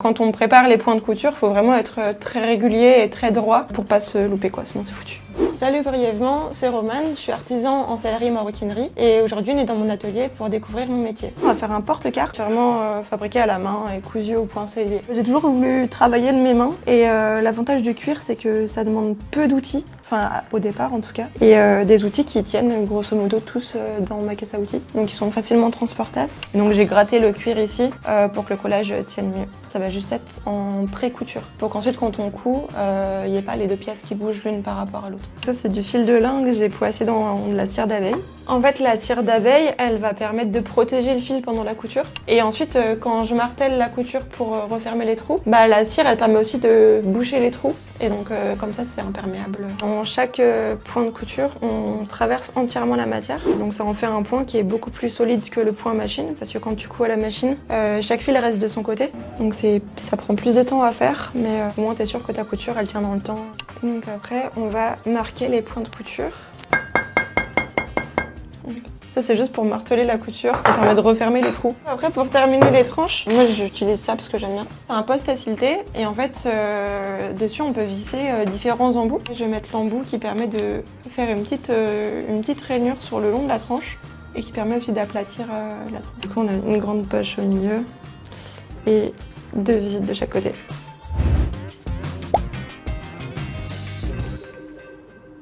Quand on prépare les points de couture, il faut vraiment être très régulier et très droit pour pas se louper quoi, sinon c'est foutu. Salut, brièvement, c'est Romane, je suis artisan en sellerie maroquinerie et aujourd'hui on est dans mon atelier pour découvrir mon métier. On va faire un porte-carte, vraiment fabriqué à la main et cousu au point sellier. J'ai toujours voulu travailler de mes mains et l'avantage du cuir c'est que ça demande peu d'outils, enfin au départ en tout cas, et des outils qui tiennent grosso modo tous dans ma caisse à outils, donc ils sont facilement transportables. Et donc j'ai gratté le cuir ici pour que le collage tienne mieux. Ça va juste être en pré-couture pour qu'ensuite quand on coud, il n'y ait pas les deux pièces qui bougent l'une par rapport à l'autre. Ça c'est du fil de lin que j'ai poissé dans de la cire d'abeille. En fait la cire d'abeille elle va permettre de protéger le fil pendant la couture et ensuite quand je martèle la couture pour refermer les trous, la cire elle permet aussi de boucher les trous et donc comme ça c'est imperméable. Dans chaque point de couture on traverse entièrement la matière, donc ça en fait un point qui est beaucoup plus solide que le point machine parce que quand tu couds à la machine chaque fil reste de son côté, donc ça prend plus de temps à faire mais au moins t'es sûr que ta couture elle tient dans le temps. Donc après on va marquer les points de couture. Ça c'est juste pour marteler la couture, ça permet de refermer les trous. Après pour terminer les tranches, moi j'utilise ça parce que j'aime bien. C'est un poste à fileter et en fait dessus on peut visser différents embouts. Je vais mettre l'embout qui permet de faire une petite rainure sur le long de la tranche et qui permet aussi d'aplatir la tranche. Du coup on a une grande poche au milieu et deux visites de chaque côté.